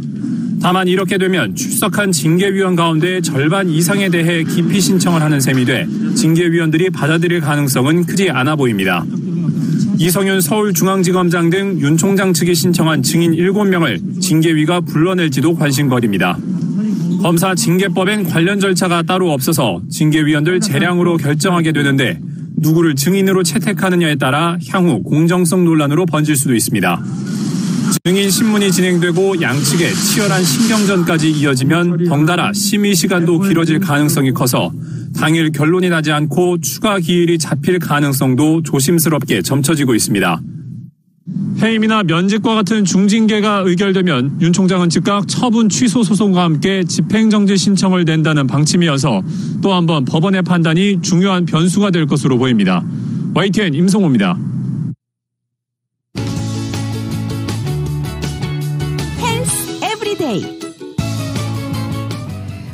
S23: 다만 이렇게 되면 출석한 징계위원 가운데 절반 이상에 대해 기피 신청을 하는 셈이 돼 징계위원들이 받아들일 가능성은 크지 않아 보입니다. 이성윤 서울중앙지검장 등 윤 총장 측이 신청한 증인 7명을 징계위가 불러낼지도 관심거리입니다. 검사 징계법엔 관련 절차가 따로 없어서 징계위원들 재량으로 결정하게 되는데 누구를 증인으로 채택하느냐에 따라 향후 공정성 논란으로 번질 수도 있습니다. 증인 신문이 진행되고 양측의 치열한 신경전까지 이어지면 덩달아 심의 시간도 길어질 가능성이 커서 당일 결론이 나지 않고 추가 기일이 잡힐 가능성도 조심스럽게 점쳐지고 있습니다. 해임이나 면직과 같은 중징계가 의결되면 윤 총장은 즉각 처분 취소 소송과 함께 집행정지 신청을 낸다는 방침이어서 또 한 번 법원의 판단이 중요한 변수가 될 것으로 보입니다. YTN 임성호입니다.
S3: 헬스 에브리데이.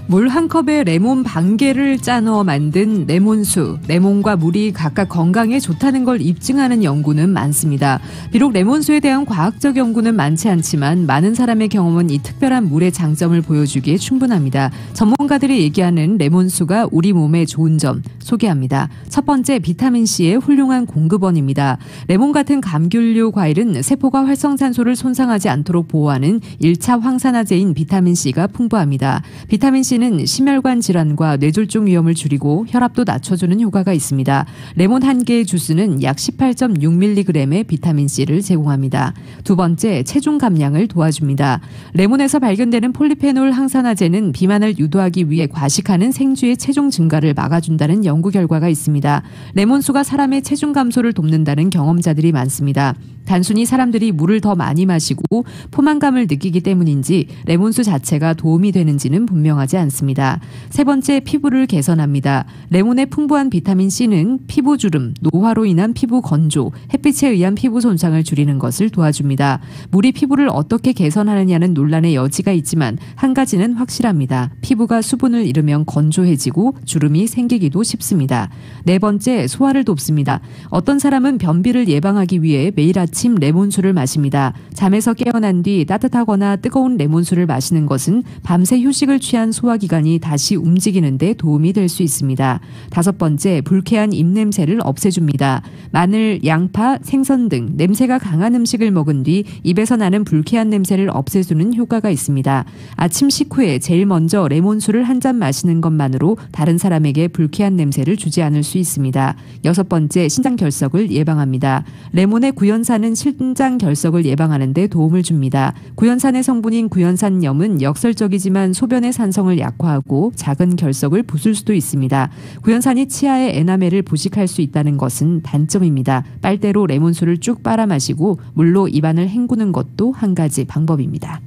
S2: 물 한 컵에 레몬 반 개를 짜 넣어 만든 레몬수. 레몬과 물이 각각 건강에 좋다는 걸 입증하는 연구는 많습니다. 비록 레몬수에 대한 과학적 연구는 많지 않지만 많은 사람의 경험은 이 특별한 물의 장점을 보여주기에 충분합니다. 전문가들이 얘기하는 레몬수가 우리 몸에 좋은 점 소개합니다. 첫 번째, 비타민C의 훌륭한 공급원입니다. 레몬 같은 감귤류 과일은 세포가 활성산소를 손상하지 않도록 보호하는 1차 황산화제인 비타민C가 풍부합니다. 비타민C는 심혈관 질환과 뇌졸중 위험을 줄이고 혈압도 낮춰주는 효과가 있습니다. 레몬 한 개의 주스는 약 18.6mg의 비타민C를 제공합니다. 두 번째, 체중 감량을 도와줍니다. 레몬에서 발견되는 폴리페놀 항산화제는 비만을 유도하기 위해 과식하는 생쥐의 체중 증가를 막아준다는 연구 결과가 있습니다. 레몬수가 사람의 체중 감소를 돕는다는 경험자들이 많습니다. 단순히 사람들이 물을 더 많이 마시고 포만감을 느끼기 때문인지 레몬수 자체가 도움이 되는지는 분명하지 않습니다. 세 번째, 피부를 개선합니다. 레몬의 풍부한 비타민C는 피부주름, 노화로 인한 피부 건조, 햇빛에 의한 피부 손상을 줄이는 것을 도와줍니다. 물이 피부를 어떻게 개선하느냐는 논란의 여지가 있지만 한 가지는 확실합니다. 피부가 수분을 잃으면 건조해지고 주름이 생기기도 쉽습니다. 네 번째, 소화를 돕습니다. 어떤 사람은 변비를 예방하기 위해 매일 아침 레몬수를 마십니다. 잠에서 깨어난 뒤 따뜻하거나 뜨거운 레몬수를 마시는 것은 밤새 휴식을 취한 소화기관이 다시 움직이는 데 도움이 될 수 있습니다. 다섯 번째, 불쾌한 입냄새를 없애줍니다. 마늘, 양파, 생선 등 냄새가 강한 음식을 먹은 뒤 입에서 나는 불쾌한 냄새를 없애주는 효과가 있습니다. 아침 식후에 제일 먼저 레몬수를 한 잔 마시는 것만으로 다른 사람에게 불쾌한 냄새를 주지 않을 수 있습니다. 여섯 번째, 신장 결석을 예방합니다. 레몬의 구연산은 신장 결석을 예방하는 데 도움을 줍니다. 구연산의 성분인 구연산염은 역설적이지만 소변의 산성을 약화하고 작은 결석을 부술 수도 있습니다. 구연산이 치아의 에나멜을 부식할 수 있다는 것은 단점입니다. 빨대로 레몬수를 쭉 빨아 마시고 물로 입안을 헹구는 것도 한 가지 방법입니다.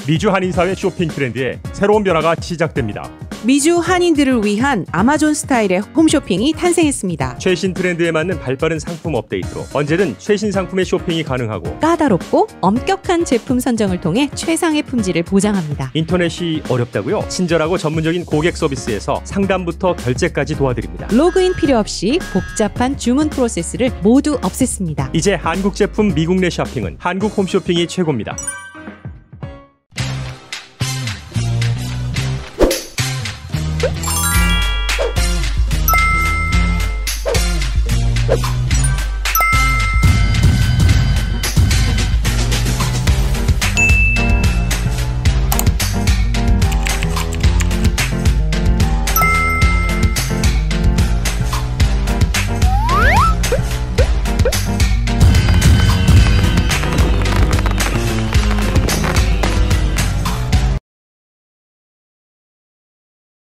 S13: 미주 한인사회 쇼핑 트렌드에 새로운 변화가 시작됩니다.
S14: 미주 한인들을 위한 아마존 스타일의 홈쇼핑이 탄생했습니다.
S13: 최신 트렌드에 맞는 발빠른 상품 업데이트로 언제든 최신 상품의 쇼핑이 가능하고
S3: 까다롭고 엄격한 제품 선정을 통해 최상의 품질을 보장합니다.
S13: 인터넷이 어렵다고요? 친절하고 전문적인 고객 서비스에서 상담부터 결제까지 도와드립니다.
S3: 로그인 필요 없이 복잡한 주문 프로세스를 모두 없앴습니다.
S13: 이제 한국 제품 미국 내 쇼핑은 한국 홈쇼핑이 최고입니다.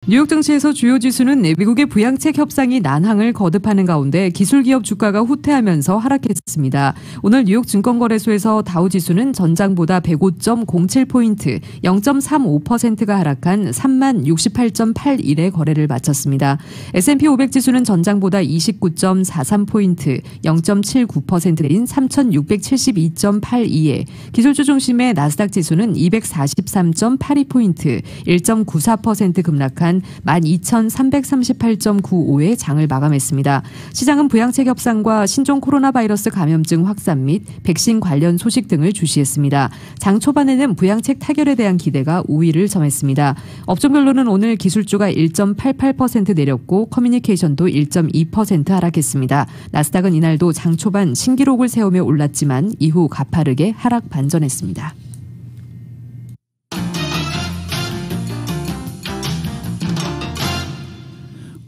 S2: 뉴욕 증시에서 주요 지수는 미국의 부양책 협상이 난항을 거듭하는 가운데 기술기업 주가가 후퇴하면서 하락했습니다. 오늘 뉴욕 증권거래소에서 다우지수는 전장보다 105.07포인트, 0.35%가 하락한 3068.81의 거래를 마쳤습니다. S&P 500지수는 전장보다 29.43포인트, 0.79%인 3672.82에, 기술주 중심의 나스닥 지수는 243.82포인트, 1.94% 급락한 12,338.95의 장을 마감했습니다. 시장은 부양책 협상과 신종 코로나 바이러스 감염증 확산 및 백신 관련 소식 등을 주시했습니다. 장 초반에는 부양책 타결에 대한 기대가 우위를 점했습니다. 업종별로는 오늘 기술주가 1.88% 내렸고 커뮤니케이션도 1.2% 하락했습니다. 나스닥은 이날도 장 초반 신기록을 세우며 올랐지만 이후 가파르게 하락 반전했습니다.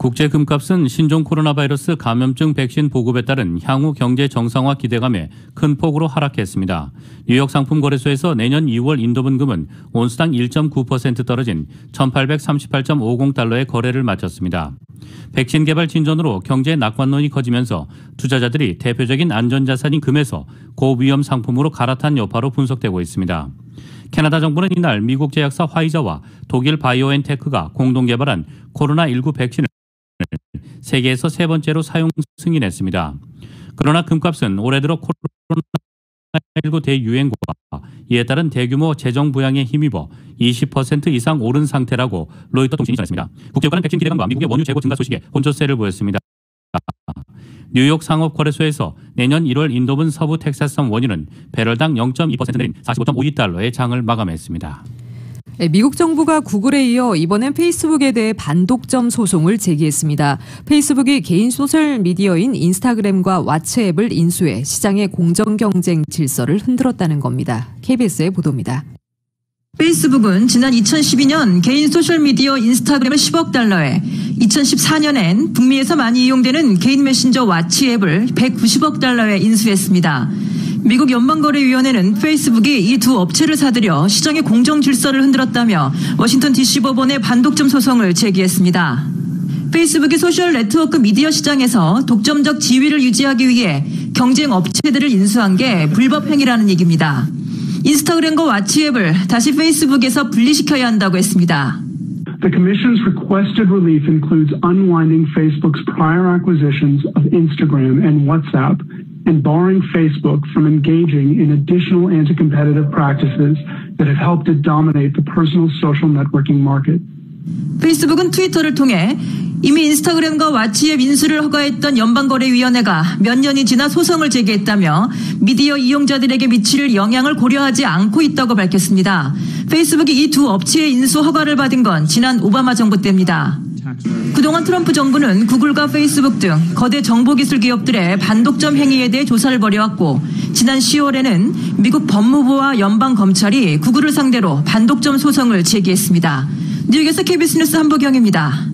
S1: 국제 금값은 신종 코로나 바이러스 감염증 백신 보급에 따른 향후 경제 정상화 기대감에 큰 폭으로 하락했습니다. 뉴욕 상품거래소에서 내년 2월 인도분금은 온수당 1.9% 떨어진 1,838.50달러의 거래를 마쳤습니다. 백신 개발 진전으로 경제 낙관론이 커지면서 투자자들이 대표적인 안전자산인 금에서 고위험 상품으로 갈아탄 여파로 분석되고 있습니다. 캐나다 정부는 이날 미국 제약사 화이자와 독일 바이오엔테크가 공동 개발한 코로나19 백신을 세계에서 세 번째로 사용 승인했습니다. 그러나 금값은 올해 들어 코로나19 대유행과 이에 따른 대규모 재정 부양에 힘입어 20% 이상 오른 상태라고 로이터 통신이 전했습니다. 국제유가는 백신 기대감과 미국의 원유 재고 증가 소식에 혼조세를 보였습니다. 뉴욕 상업거래소에서 내년 1월 인도분 서부 텍사스산 원유는 배럴당 0.2% 내린 45.52달러의 장을 마감했습니다.
S2: 미국 정부가 구글에 이어 이번엔 페이스북에 대해 반독점 소송을 제기했습니다. 페이스북이 개인 소셜미디어인 인스타그램과 왓츠앱을 인수해 시장의 공정 경쟁 질서를 흔들었다는 겁니다. KBS의 보도입니다.
S4: 페이스북은 지난 2012년 개인 소셜미디어 인스타그램을 10억 달러에 2014년엔 북미에서 많이 이용되는 개인 메신저 왓츠앱을 190억 달러에 인수했습니다. 미국 연방거래위원회는 페이스북이 이 두 업체를 사들여 시장의 공정 질서를 흔들었다며 워싱턴 DC 법원에 반독점 소송을 제기했습니다. 페이스북이 소셜 네트워크 미디어 시장에서 독점적 지위를 유지하기 위해 경쟁 업체들을 인수한 게 불법 행위라는 얘기입니다. 인스타그램과 왓츠앱을 다시 페이스북에서 분리시켜야 한다고 했습니다.
S6: The Commission's requested relief includes unwinding Facebook's prior acquisitions of Instagram and WhatsApp and barring Facebook from engaging in additional anti-competitive practices that have helped it dominate the personal social networking market.
S4: 페이스북은 트위터를 통해 이미 인스타그램과 왓츠앱 인수를 허가했던 연방거래위원회가 몇 년이 지나 소송을 제기했다며 미디어 이용자들에게 미칠 영향을 고려하지 않고 있다고 밝혔습니다. 페이스북이 이 두 업체의 인수 허가를 받은 건 지난 오바마 정부 때입니다. 그동안 트럼프 정부는 구글과 페이스북 등 거대 정보기술 기업들의 반독점 행위에 대해 조사를 벌여왔고 지난 10월에는 미국 법무부와 연방검찰이 구글을 상대로 반독점 소송을 제기했습니다. 뉴욕에서 KBS 뉴스 한보경입니다.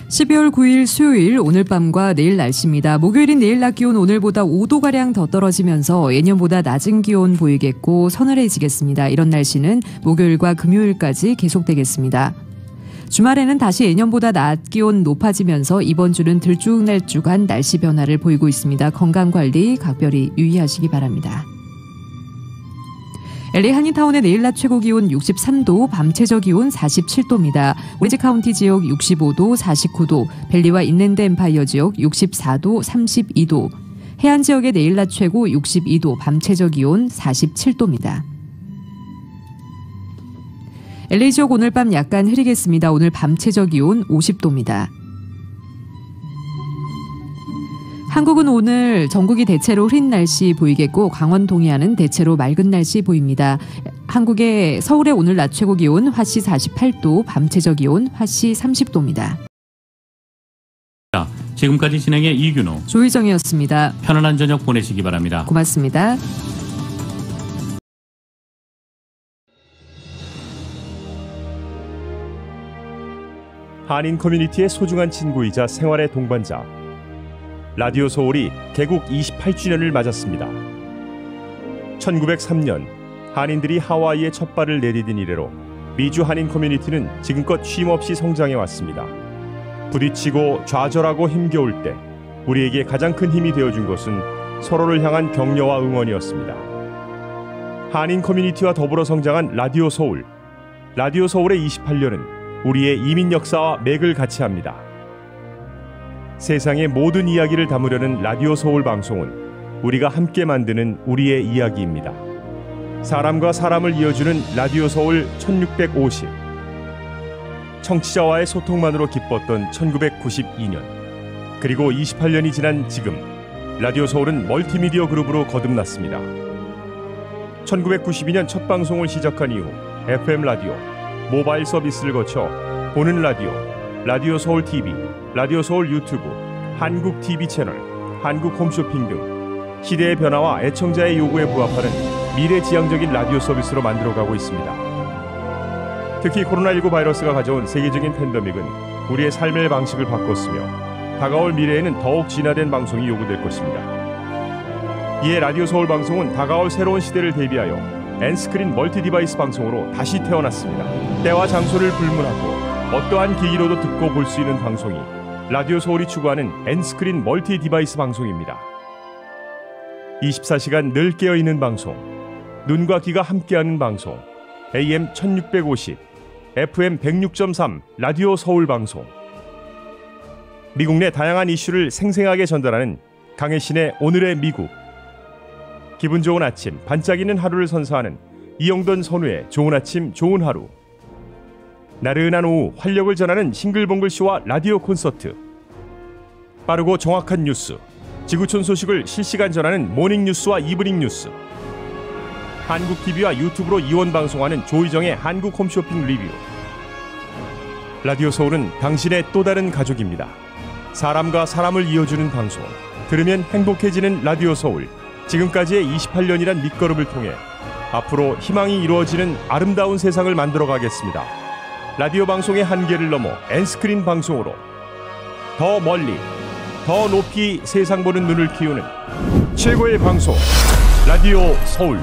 S2: (12월 9일) 수요일 오늘 밤과 내일 날씨입니다. 목요일인 내일 낮 기온 오늘보다 5도가량 더 떨어지면서 예년보다 낮은 기온 보이겠고 서늘해지겠습니다. 이런 날씨는 목요일과 금요일까지 계속되겠습니다. 주말에는 다시 예년보다 낮 기온 높아지면서 이번 주는 들쭉날쭉한 날씨 변화를 보이고 있습니다. 건강관리 각별히 유의하시기 바랍니다. LA 한인타운의 내일 낮 최고 기온 63도, 밤 최저 기온 47도입니다. 오렌지 카운티 지역 65도, 49도, 벨리와 인랜드 엠파이어 지역 64도, 32도, 해안 지역의 내일 낮 최고 62도, 밤 최저 기온 47도입니다. LA 지역 오늘 밤 약간 흐리겠습니다. 오늘 밤 최저 기온 50도입니다. 한국은 오늘 전국이 대체로 흐린 날씨 보이겠고 강원 동해안은 대체로 맑은 날씨 보입니다. 한국의 서울의 오늘 낮 최고 기온 화씨 48도, 밤 최저 기온 화씨 30도입니다.
S1: 지금까지 진행의 이균호,
S2: 조희정이었습니다.
S1: 편안한 저녁 보내시기 바랍니다.
S2: 고맙습니다.
S13: 한인 커뮤니티의 소중한 친구이자 생활의 동반자 라디오 서울이 개국 28주년을 맞았습니다. 1903년 한인들이 하와이에 첫 발을 내디딘 이래로 미주 한인 커뮤니티는 지금껏 쉼없이 성장해 왔습니다. 부딪히고 좌절하고 힘겨울 때 우리에게 가장 큰 힘이 되어준 것은 서로를 향한 격려와 응원이었습니다. 한인 커뮤니티와 더불어 성장한 라디오 서울. 라디오 서울의 28년은 우리의 이민 역사와 맥을 같이 합니다. 세상의 모든 이야기를 담으려는 라디오 서울 방송은 우리가 함께 만드는 우리의 이야기입니다. 사람과 사람을 이어주는 라디오 서울 1650. 청취자와의 소통만으로 기뻤던 1992년. 그리고 28년이 지난 지금 라디오 서울은 멀티미디어 그룹으로 거듭났습니다. 1992년 첫 방송을 시작한 이후 FM 라디오, 모바일 서비스를 거쳐 보는 라디오, 라디오 서울 TV, 라디오 서울 유튜브, 한국 TV 채널, 한국 홈쇼핑 등 시대의 변화와 애청자의 요구에 부합하는 미래지향적인 라디오 서비스로 만들어가고 있습니다. 특히 코로나19 바이러스가 가져온 세계적인 팬데믹은 우리의 삶의 방식을 바꿨으며 다가올 미래에는 더욱 진화된 방송이 요구될 것입니다. 이에 라디오 서울 방송은 다가올 새로운 시대를 대비하여 N스크린 멀티 디바이스 방송으로 다시 태어났습니다. 때와 장소를 불문하고 어떠한 기기로도 듣고 볼 수 있는 방송이 라디오 서울이 추구하는 N스크린 멀티 디바이스 방송입니다. 24시간 늘 깨어있는 방송, 눈과 귀가 함께하는 방송, AM 1650, FM 106.3 라디오 서울 방송. 미국 내 다양한 이슈를 생생하게 전달하는 강혜신의 오늘의 미국. 기분 좋은 아침, 반짝이는 하루를 선사하는 이영돈 선우의 좋은 아침, 좋은 하루. 나른한 오후 활력을 전하는 싱글벙글쇼와 라디오 콘서트. 빠르고 정확한 뉴스, 지구촌 소식을 실시간 전하는 모닝뉴스와 이브닝 뉴스. 한국 TV와 유튜브로 이원 방송하는 조희정의 한국 홈쇼핑 리뷰. 라디오 서울은 당신의 또 다른 가족입니다. 사람과 사람을 이어주는 방송, 들으면 행복해지는 라디오 서울. 지금까지의 28년이란 밑거름을 통해 앞으로 희망이 이루어지는 아름다운 세상을 만들어 가겠습니다. 라디오 방송의 한계를 넘어 N스크린 방송으로 더 멀리, 더 높이 세상 보는 눈을 키우는 최고의 방송, 라디오 서울.